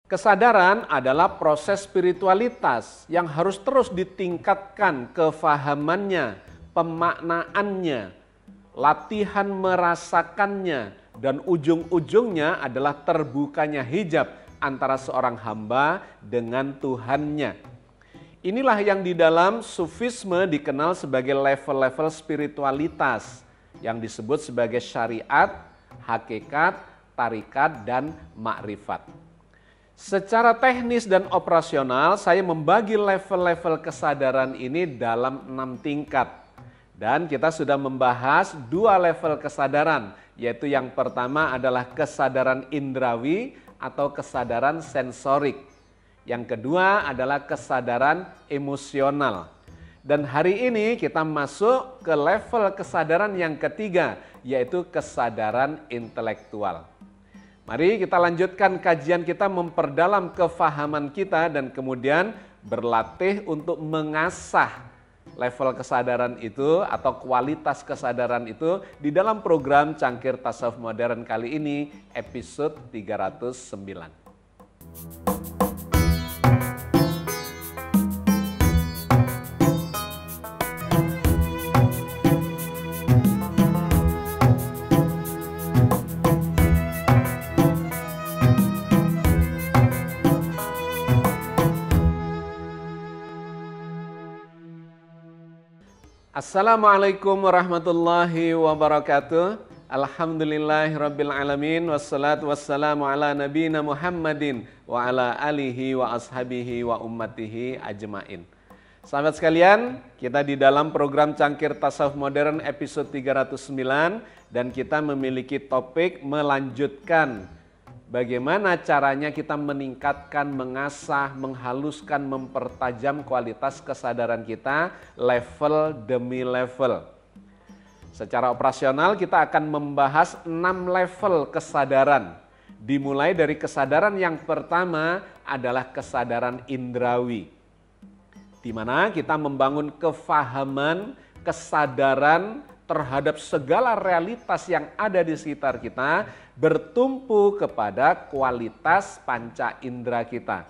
Kesadaran adalah proses spiritualitas yang harus terus ditingkatkan kefahamannya, pemaknaannya, latihan merasakannya, dan ujung-ujungnya adalah terbukanya hijab antara seorang hamba dengan Tuhannya. Inilah yang di dalam sufisme dikenal sebagai level-level spiritualitas yang disebut sebagai syariat, hakikat, tarikat, dan makrifat. Secara teknis dan operasional, saya membagi level-level kesadaran ini dalam 6 tingkat. Dan kita sudah membahas 2 level kesadaran, yaitu yang pertama adalah kesadaran indrawi atau kesadaran sensorik. Yang kedua adalah kesadaran emosional. Dan hari ini kita masuk ke level kesadaran yang ketiga, yaitu kesadaran intelektual. Mari kita lanjutkan kajian kita memperdalam kefahaman kita dan kemudian berlatih untuk mengasah level kesadaran itu atau kualitas kesadaran itu di dalam program Cangkir Tasawuf Modern kali ini episode 309. Assalamualaikum warahmatullahi wabarakatuh. Alhamdulillahirrabbilalamin. Wassalatu wassalamu ala nabiyina Muhammadin wa ala alihi wa ashabihi wa ummatihi ajmain. Sahabat sekalian, kita di dalam program Cangkir Tasawuf Modern episode 309 dan kita memiliki topik melanjutkan bagaimana caranya kita meningkatkan, mengasah, menghaluskan, mempertajam kualitas kesadaran kita level demi level. Secara operasional kita akan membahas 6 level kesadaran. Dimulai dari kesadaran yang pertama adalah kesadaran indrawi. Di mana kita membangun kefahaman, kesadaran terhadap segala realitas yang ada di sekitar kita bertumpu kepada kualitas panca indera kita.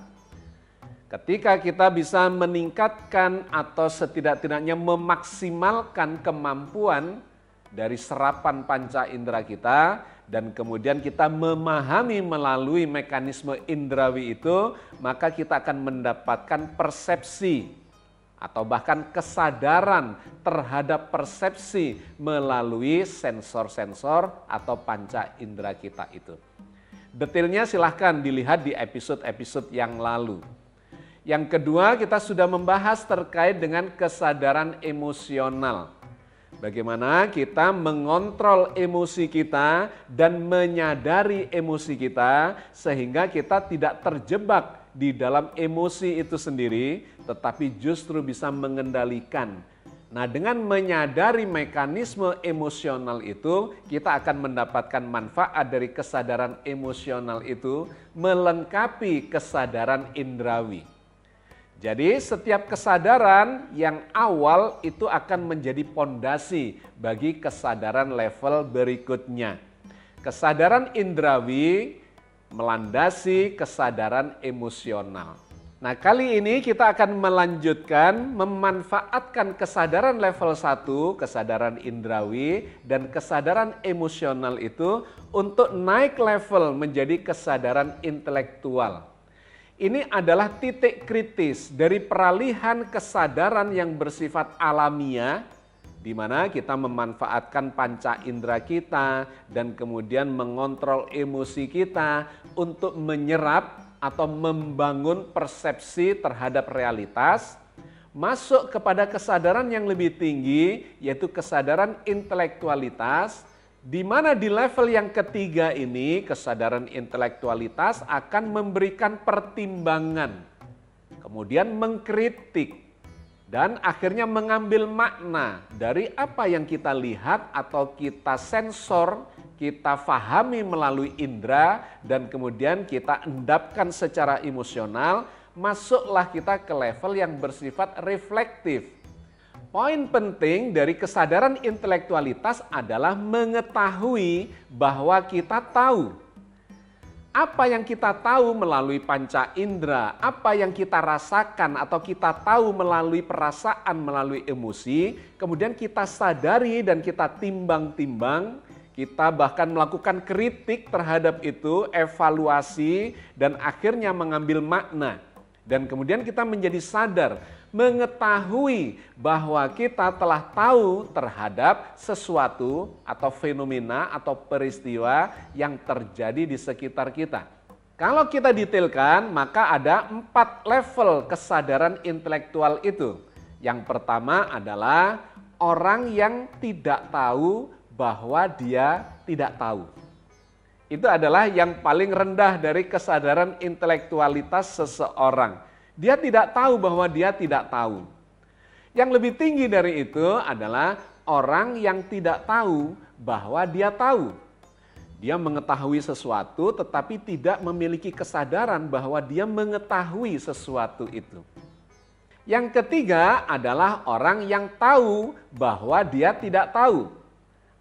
Ketika kita bisa meningkatkan atau setidak-tidaknya memaksimalkan kemampuan dari serapan panca indera kita dan kemudian kita memahami melalui mekanisme indrawi itu, maka kita akan mendapatkan persepsi atau bahkan kesadaran terhadap persepsi melalui sensor-sensor atau panca indera kita itu. Detailnya silahkan dilihat di episode-episode yang lalu. Yang kedua, kita sudah membahas terkait dengan kesadaran emosional. Bagaimana kita mengontrol emosi kita dan menyadari emosi kita sehingga kita tidak terjebak di dalam emosi itu sendiri, tetapi justru bisa mengendalikan. Nah, dengan menyadari mekanisme emosional itu, kita akan mendapatkan manfaat dari kesadaran emosional itu melengkapi kesadaran indrawi. Jadi setiap kesadaran yang awal itu akan menjadi pondasi bagi kesadaran level berikutnya. Kesadaran indrawi melandasi kesadaran emosional. Nah, kali ini kita akan melanjutkan memanfaatkan kesadaran level 1, kesadaran indrawi dan kesadaran emosional itu untuk naik level menjadi kesadaran intelektual. Ini adalah titik kritis dari peralihan kesadaran yang bersifat alamiah, di mana kita memanfaatkan panca indera kita dan kemudian mengontrol emosi kita untuk menyerap atau membangun persepsi terhadap realitas, masuk kepada kesadaran yang lebih tinggi, yaitu kesadaran intelektualitas, di mana di level yang ketiga ini kesadaran intelektualitas akan memberikan pertimbangan, kemudian mengkritik, dan akhirnya mengambil makna dari apa yang kita lihat atau kita sensor, kita fahami melalui indera, dan kemudian kita endapkan secara emosional, masuklah kita ke level yang bersifat reflektif. Poin penting dari kesadaran intelektualitas adalah mengetahui bahwa kita tahu. Apa yang kita tahu melalui panca indera, apa yang kita rasakan atau kita tahu melalui perasaan, melalui emosi, kemudian kita sadari dan kita timbang-timbang, kita bahkan melakukan kritik terhadap itu, evaluasi, dan akhirnya mengambil makna. Dan kemudian kita menjadi sadar, mengetahui bahwa kita telah tahu terhadap sesuatu atau fenomena atau peristiwa yang terjadi di sekitar kita. Kalau kita detailkan, maka ada 4 level kesadaran intelektual itu. Yang pertama adalah orang yang tidak tahu bahwa dia tidak tahu. Itu adalah yang paling rendah dari kesadaran intelektualitas seseorang. Dia tidak tahu bahwa dia tidak tahu. Yang lebih tinggi dari itu adalah orang yang tidak tahu bahwa dia tahu. Dia mengetahui sesuatu tetapi tidak memiliki kesadaran bahwa dia mengetahui sesuatu itu. Yang ketiga adalah orang yang tahu bahwa dia tidak tahu.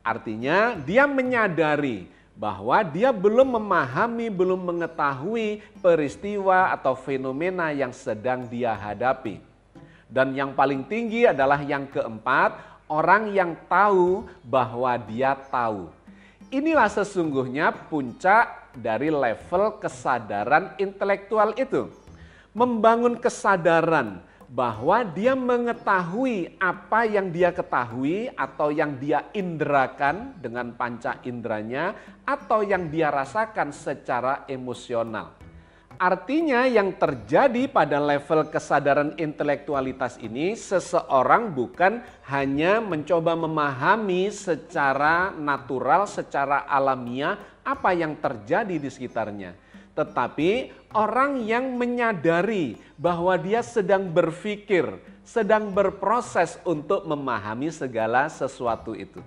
Artinya dia menyadari bahwa dia belum memahami, belum mengetahui peristiwa atau fenomena yang sedang dia hadapi. Dan yang paling tinggi adalah yang keempat, orang yang tahu bahwa dia tahu. Inilah sesungguhnya puncak dari level kesadaran intelektual itu. Membangun kesadaran bahwa dia mengetahui apa yang dia ketahui atau yang dia inderakan dengan panca inderanya atau yang dia rasakan secara emosional. Artinya yang terjadi pada level kesadaran intelektualitas ini, seseorang bukan hanya mencoba memahami secara natural, secara alamiah apa yang terjadi di sekitarnya. Tetapi orang yang menyadari bahwa dia sedang berpikir, sedang berproses untuk memahami segala sesuatu itu.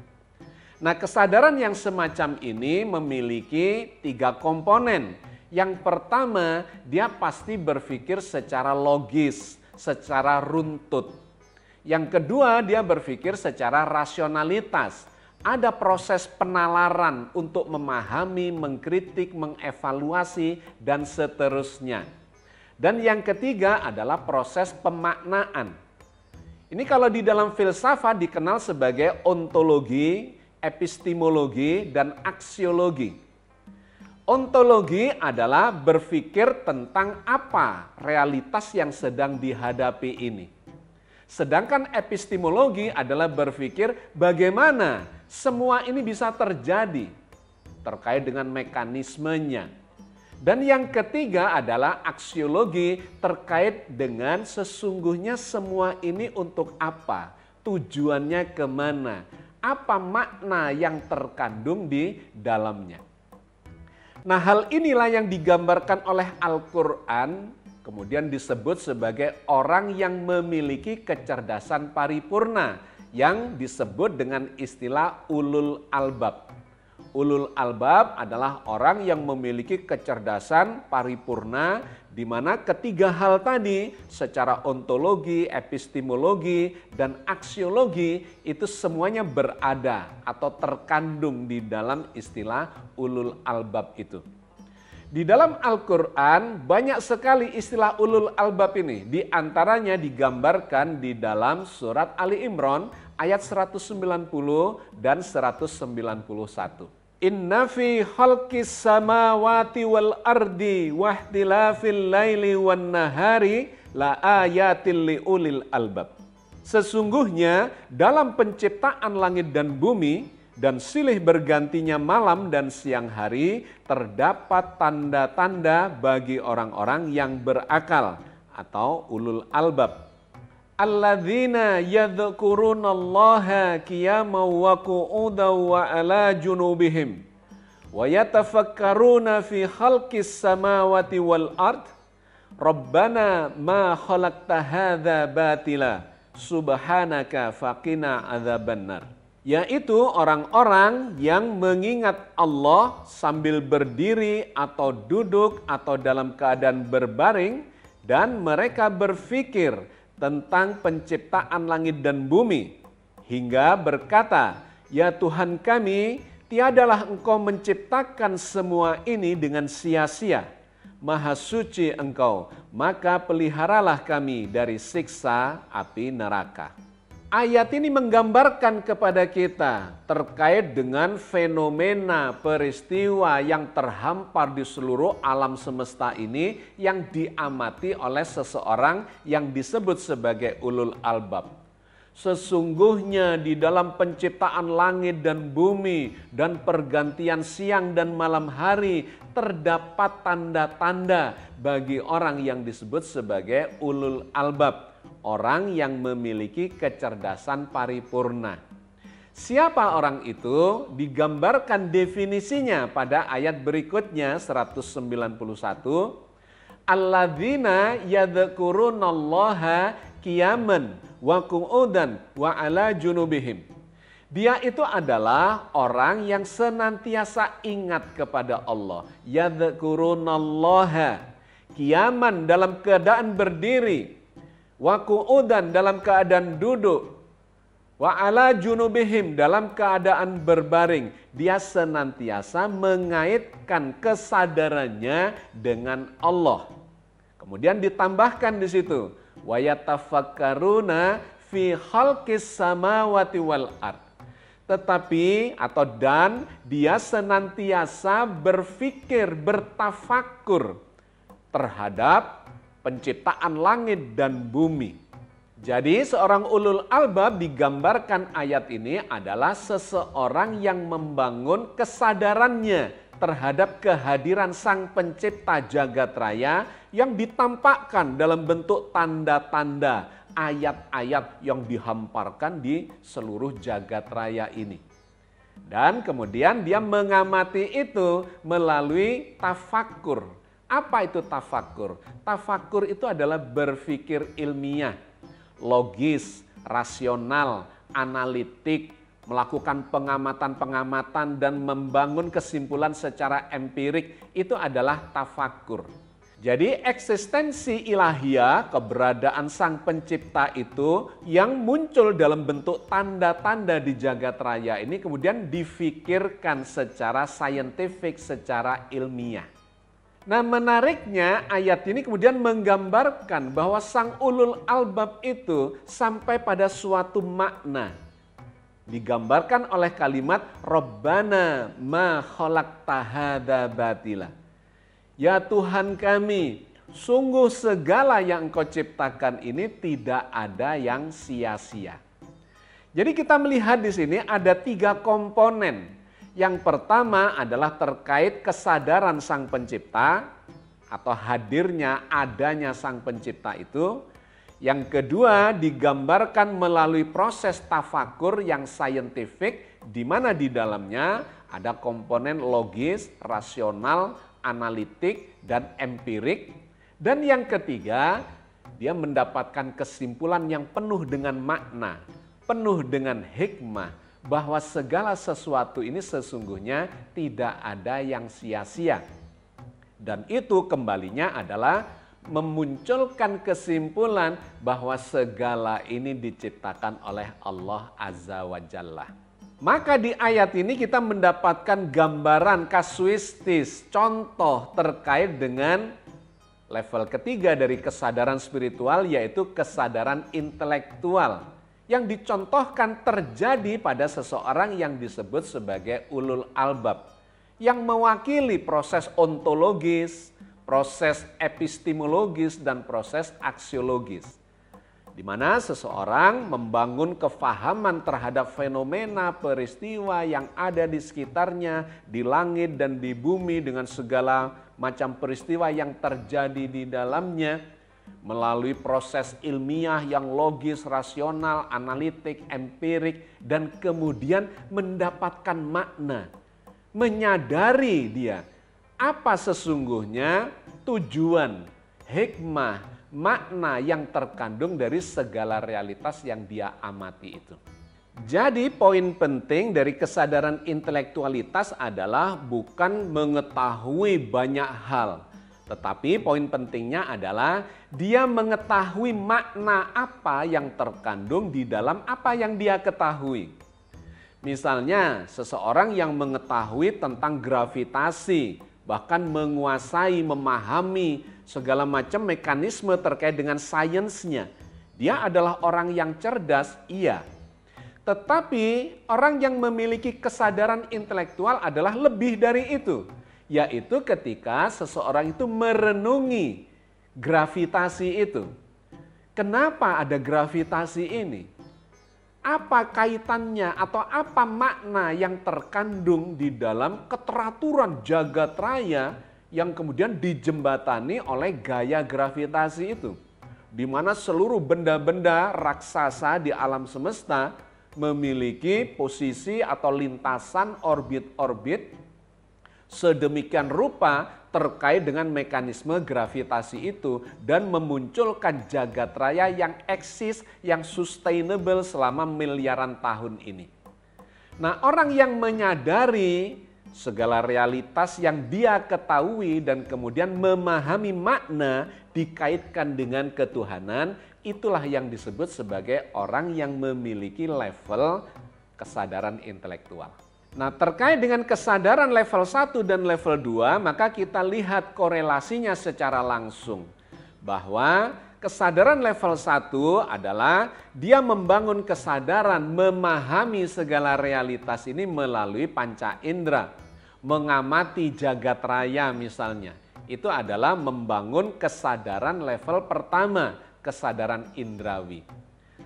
Nah, kesadaran yang semacam ini memiliki 3 komponen. Yang pertama, dia pasti berpikir secara logis, secara runtut. Yang kedua, dia berpikir secara rasionalitas. Ada proses penalaran untuk memahami, mengkritik, mengevaluasi, dan seterusnya. Dan yang ketiga adalah proses pemaknaan. Ini kalau di dalam filsafat dikenal sebagai ontologi, epistemologi, dan aksiologi. Ontologi adalah berpikir tentang apa realitas yang sedang dihadapi ini. Sedangkan epistemologi adalah berpikir bagaimana semua ini bisa terjadi terkait dengan mekanismenya. Dan yang ketiga adalah aksiologi terkait dengan sesungguhnya semua ini untuk apa, tujuannya kemana, apa makna yang terkandung di dalamnya. Nah, hal inilah yang digambarkan oleh Al-Quran, kemudian disebut sebagai orang yang memiliki kecerdasan paripurna, yang disebut dengan istilah ulul albab. Ulul albab adalah orang yang memiliki kecerdasan paripurna, di mana ketiga hal tadi secara ontologi, epistemologi, dan aksiologi itu semuanya berada atau terkandung di dalam istilah ulul albab itu. Di dalam Al-Quran banyak sekali istilah ulul albab ini. Di antaranya digambarkan di dalam surat Ali Imran ayat 190 dan 191. Inna fi khalqis samawati wal ardi wahtilafil laili wan nahari la ayatil liulil albab. Sesungguhnya dalam penciptaan langit dan bumi dan silih bergantinya malam dan siang hari terdapat tanda-tanda bagi orang-orang yang berakal atau ulul albab. Alladzina yadhkurunallaha qiyaman wa qu'udan wa ala junubihim wa yatafakkaruna fi khalqis samawati wal ard Rabbana ma khalaqta hadza batila subhanaka faqina adzabannar. Yaitu orang-orang yang mengingat Allah sambil berdiri atau duduk atau dalam keadaan berbaring dan mereka berpikir tentang penciptaan langit dan bumi hingga berkata, ya Tuhan kami, Tiadalah engkau menciptakan semua ini dengan sia-sia. Maha suci engkau, maka peliharalah kami dari siksa api neraka. Ayat ini menggambarkan kepada kita terkait dengan fenomena peristiwa yang terhampar di seluruh alam semesta ini yang diamati oleh seseorang yang disebut sebagai ulul albab. Sesungguhnya di dalam penciptaan langit dan bumi dan pergantian siang dan malam hari terdapat tanda-tanda bagi orang yang disebut sebagai ulul albab. Orang yang memiliki kecerdasan paripurna. Siapa orang itu? Digambarkan definisinya pada ayat berikutnya 191. Alladzina yadhkurunallaha qiyaman wa qu'udan wa ala junubihim. Dia itu adalah orang yang senantiasa ingat kepada Allah. Yadhkurunallaha qiyaman dalam keadaan berdiri. Wa qu'udan dalam keadaan duduk, wa ala junubihim dalam keadaan berbaring. Dia senantiasa mengaitkan kesadarannya dengan Allah. Kemudian ditambahkan di situ, wa yatafakkaruna fi khalqis samawati wal ard. Tetapi dan dia senantiasa berfikir, bertafakur terhadap penciptaan langit dan bumi. Jadi seorang ulul albab digambarkan ayat ini adalah seseorang yang membangun kesadarannya terhadap kehadiran Sang Pencipta jagat raya yang ditampakkan dalam bentuk tanda-tanda, ayat-ayat yang dihamparkan di seluruh jagat raya ini. Dan kemudian dia mengamati itu melalui tafakur. Apa itu tafakur? Tafakur itu adalah berpikir ilmiah, logis, rasional, analitik, melakukan pengamatan-pengamatan dan membangun kesimpulan secara empirik. Itu adalah tafakur. Jadi eksistensi ilahiyah, keberadaan Sang Pencipta itu yang muncul dalam bentuk tanda-tanda di jagat raya ini kemudian difikirkan secara saintifik, secara ilmiah. Nah, menariknya ayat ini kemudian menggambarkan bahwa sang ulul albab itu sampai pada suatu makna. Digambarkan oleh kalimat Rabbana ma khalaqta hadza batila. Ya Tuhan kami, sungguh segala yang Engkau ciptakan ini tidak ada yang sia-sia. Jadi kita melihat di sini ada 3 komponen. Yang pertama adalah terkait kesadaran Sang Pencipta atau hadirnya, adanya Sang Pencipta itu. Yang kedua digambarkan melalui proses tafakur yang saintifik di mana di dalamnya ada komponen logis, rasional, analitik, dan empirik. Dan yang ketiga dia mendapatkan kesimpulan yang penuh dengan makna, penuh dengan hikmah. Bahwa segala sesuatu ini sesungguhnya tidak ada yang sia-sia. Dan itu kembalinya adalah memunculkan kesimpulan bahwa segala ini diciptakan oleh Allah Azza wa Jalla. Maka di ayat ini kita mendapatkan gambaran kasuistis, contoh terkait dengan level ketiga dari kesadaran spiritual, yaitu kesadaran intelektual. Yang dicontohkan terjadi pada seseorang yang disebut sebagai ulul albab. Yang mewakili proses ontologis, proses epistemologis, dan proses aksiologis. Di mana seseorang membangun kefahaman terhadap fenomena peristiwa yang ada di sekitarnya, di langit dan di bumi dengan segala macam peristiwa yang terjadi di dalamnya. Melalui proses ilmiah yang logis, rasional, analitik, empirik, dan kemudian mendapatkan makna. Menyadari dia apa sesungguhnya tujuan, hikmah, makna yang terkandung dari segala realitas yang dia amati itu. Jadi poin penting dari kesadaran intelektualitas adalah bukan mengetahui banyak hal. Tetapi poin pentingnya adalah dia mengetahui makna apa yang terkandung di dalam apa yang dia ketahui. Misalnya seseorang yang mengetahui tentang gravitasi, bahkan menguasai, memahami segala macam mekanisme terkait dengan sainsnya. Dia adalah orang yang cerdas, iya. Tetapi orang yang memiliki kesadaran intelektual adalah lebih dari itu. Yaitu ketika seseorang itu merenungi gravitasi itu. Kenapa ada gravitasi ini? Apa kaitannya atau apa makna yang terkandung di dalam keteraturan jagat raya yang kemudian dijembatani oleh gaya gravitasi itu? Di mana seluruh benda-benda raksasa di alam semesta memiliki posisi atau lintasan orbit-orbit sedemikian rupa terkait dengan mekanisme gravitasi itu dan memunculkan jagat raya yang eksis, yang sustainable selama miliaran tahun ini. Nah, orang yang menyadari segala realitas yang dia ketahui dan kemudian memahami makna dikaitkan dengan ketuhanan, itulah yang disebut sebagai orang yang memiliki level kesadaran intelektual. Nah, terkait dengan kesadaran level 1 dan level 2, maka kita lihat korelasinya secara langsung. Bahwa kesadaran level 1 adalah dia membangun kesadaran memahami segala realitas ini melalui panca indera. Mengamati jagat raya misalnya. Itu adalah membangun kesadaran level pertama, kesadaran indrawi.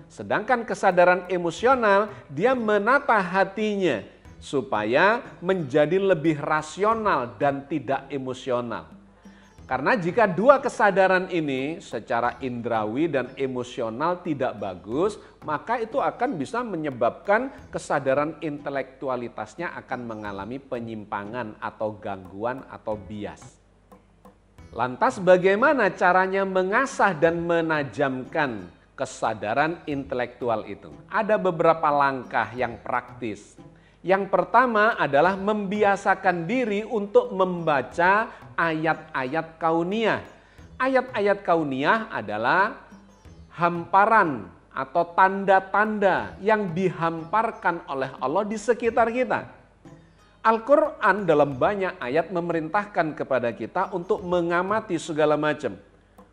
Sedangkan kesadaran emosional, dia menata hatinya supaya menjadi lebih rasional dan tidak emosional. Karena jika dua kesadaran ini secara indrawi dan emosional tidak bagus, maka itu akan bisa menyebabkan kesadaran intelektualitasnya akan mengalami penyimpangan atau gangguan atau bias. Lantas bagaimana caranya mengasah dan menajamkan kesadaran intelektual itu? Ada beberapa langkah yang praktis. Yang pertama adalah membiasakan diri untuk membaca ayat-ayat kauniyah. Ayat-ayat kauniyah adalah hamparan atau tanda-tanda yang dihamparkan oleh Allah di sekitar kita. Al-Quran dalam banyak ayat memerintahkan kepada kita untuk mengamati segala macam.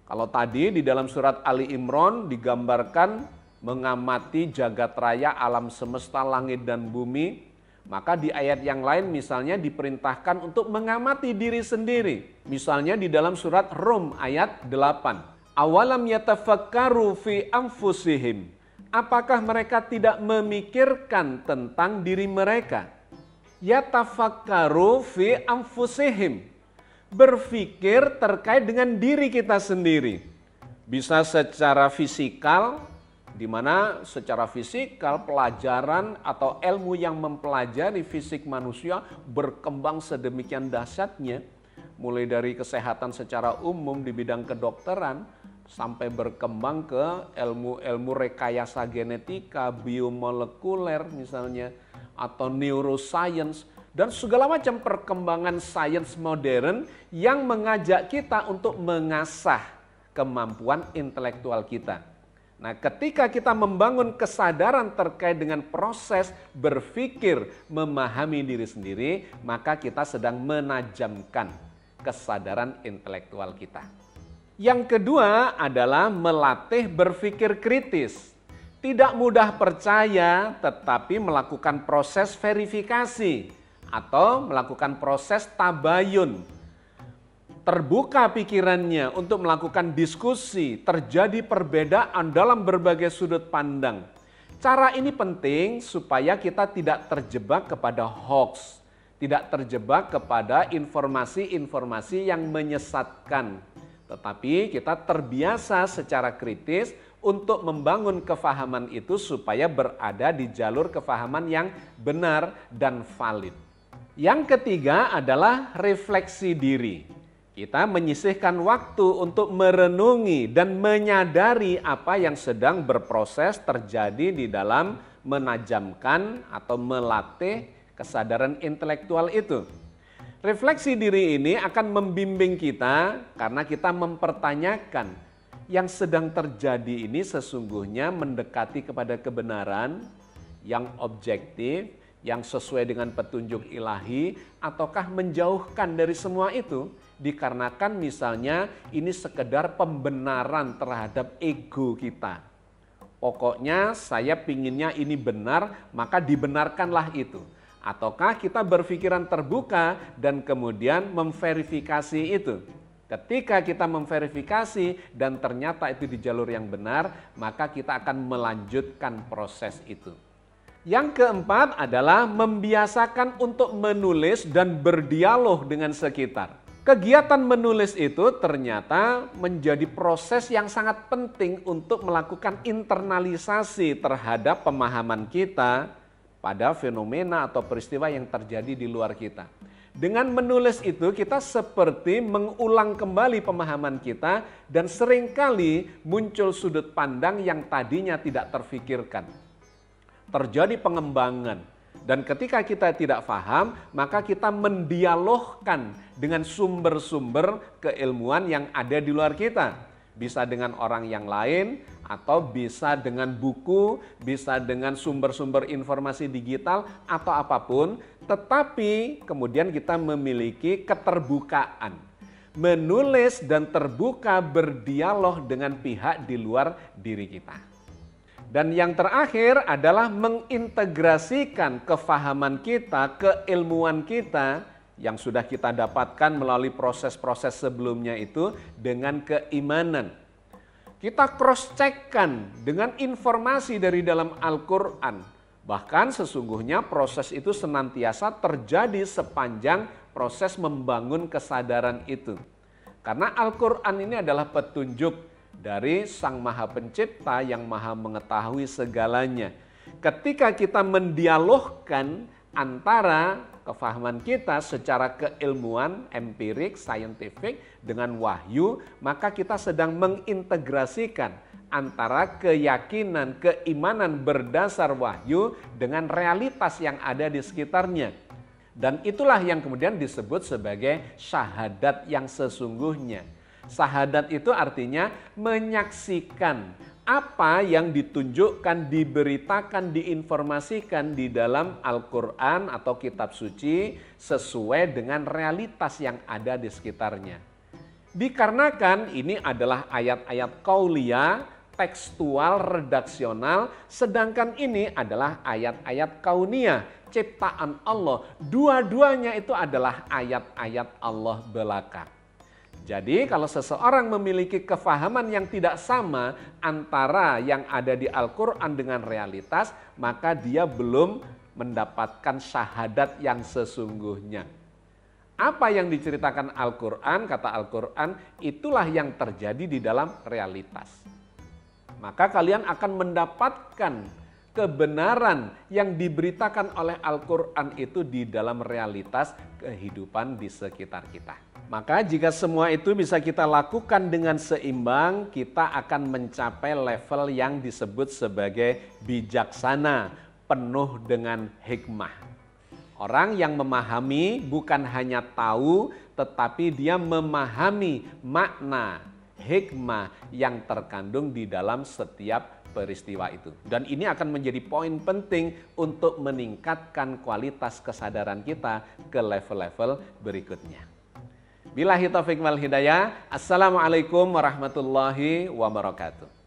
Kalau tadi di dalam surat Ali Imran digambarkan mengamati jagat raya alam semesta langit dan bumi, maka di ayat yang lain misalnya diperintahkan untuk mengamati diri sendiri. Misalnya di dalam surat Rum ayat 8. Awalam yatafakkaru fi anfusihim. Apakah mereka tidak memikirkan tentang diri mereka? Yatafakkaru fi anfusihim. Berpikir terkait dengan diri kita sendiri. Bisa secara fisikal, di mana secara fisikal pelajaran atau ilmu yang mempelajari fisik manusia berkembang sedemikian dahsyatnya, mulai dari kesehatan secara umum di bidang kedokteran sampai berkembang ke ilmu-ilmu rekayasa genetika, biomolekuler misalnya, atau neuroscience, dan segala macam perkembangan sains modern yang mengajak kita untuk mengasah kemampuan intelektual kita. Nah, ketika kita membangun kesadaran terkait dengan proses berpikir, memahami diri sendiri, maka kita sedang menajamkan kesadaran intelektual kita. Yang kedua adalah melatih berpikir kritis. Tidak mudah percaya, tetapi melakukan proses verifikasi atau melakukan proses tabayun. Terbuka pikirannya untuk melakukan diskusi, terjadi perbedaan dalam berbagai sudut pandang. Cara ini penting supaya kita tidak terjebak kepada hoax, tidak terjebak kepada informasi-informasi yang menyesatkan. Tetapi kita terbiasa secara kritis untuk membangun kefahaman itu supaya berada di jalur kefahaman yang benar dan valid. Yang ketiga adalah refleksi diri. Kita menyisihkan waktu untuk merenungi dan menyadari apa yang sedang berproses terjadi di dalam menajamkan atau melatih kesadaran intelektual itu. Refleksi diri ini akan membimbing kita karena kita mempertanyakan yang sedang terjadi ini sesungguhnya mendekati kepada kebenaran yang objektif, yang sesuai dengan petunjuk ilahi, ataukah menjauhkan dari semua itu dikarenakan misalnya ini sekedar pembenaran terhadap ego kita. Pokoknya saya pinginnya ini benar, maka dibenarkanlah itu. Ataukah kita berpikiran terbuka dan kemudian memverifikasi itu. Ketika kita memverifikasi dan ternyata itu di jalur yang benar, maka kita akan melanjutkan proses itu. Yang keempat adalah membiasakan untuk menulis dan berdialog dengan sekitar. Kegiatan menulis itu ternyata menjadi proses yang sangat penting untuk melakukan internalisasi terhadap pemahaman kita pada fenomena atau peristiwa yang terjadi di luar kita. Dengan menulis itu kita seperti mengulang kembali pemahaman kita dan seringkali muncul sudut pandang yang tadinya tidak terfikirkan. Terjadi pengembangan dan ketika kita tidak paham maka kita mendialogkan dengan sumber-sumber keilmuan yang ada di luar kita. Bisa dengan orang yang lain atau bisa dengan buku, bisa dengan sumber-sumber informasi digital atau apapun. Tetapi kemudian kita memiliki keterbukaan. Menulis dan terbuka berdialog dengan pihak di luar diri kita. Dan yang terakhir adalah mengintegrasikan kefahaman kita, keilmuan kita yang sudah kita dapatkan melalui proses-proses sebelumnya itu dengan keimanan. Kita cross-checkkan dengan informasi dari dalam Al-Quran. Bahkan sesungguhnya proses itu senantiasa terjadi sepanjang proses membangun kesadaran itu. Karena Al-Quran ini adalah petunjuk dari Sang Maha Pencipta yang Maha mengetahui segalanya. Ketika kita mendialogkan antara kefahaman kita secara keilmuan, empirik, saintifik dengan wahyu, maka kita sedang mengintegrasikan antara keyakinan, keimanan berdasar wahyu dengan realitas yang ada di sekitarnya. Dan itulah yang kemudian disebut sebagai syahadat yang sesungguhnya. Syahadat itu artinya menyaksikan apa yang ditunjukkan, diberitakan, diinformasikan di dalam Al-Quran atau kitab suci sesuai dengan realitas yang ada di sekitarnya. Dikarenakan ini adalah ayat-ayat qauliyah, tekstual, redaksional, sedangkan ini adalah ayat-ayat kauniyah, ciptaan Allah. Dua-duanya itu adalah ayat-ayat Allah belaka. Jadi kalau seseorang memiliki kefahaman yang tidak sama antara yang ada di Al-Quran dengan realitas, maka dia belum mendapatkan syahadat yang sesungguhnya. Apa yang diceritakan Al-Quran, kata Al-Quran, itulah yang terjadi di dalam realitas. Maka kalian akan mendapatkan kebenaran yang diberitakan oleh Al-Quran itu di dalam realitas kehidupan di sekitar kita. Maka jika semua itu bisa kita lakukan dengan seimbang, kita akan mencapai level yang disebut sebagai bijaksana, penuh dengan hikmah. Orang yang memahami bukan hanya tahu, tetapi dia memahami makna, hikmah yang terkandung di dalam setiap peristiwa itu. Dan ini akan menjadi poin penting untuk meningkatkan kualitas kesadaran kita ke level-level berikutnya. Billahi taufiq wal hidayah. Assalamualaikum warahmatullahi wabarakatuh.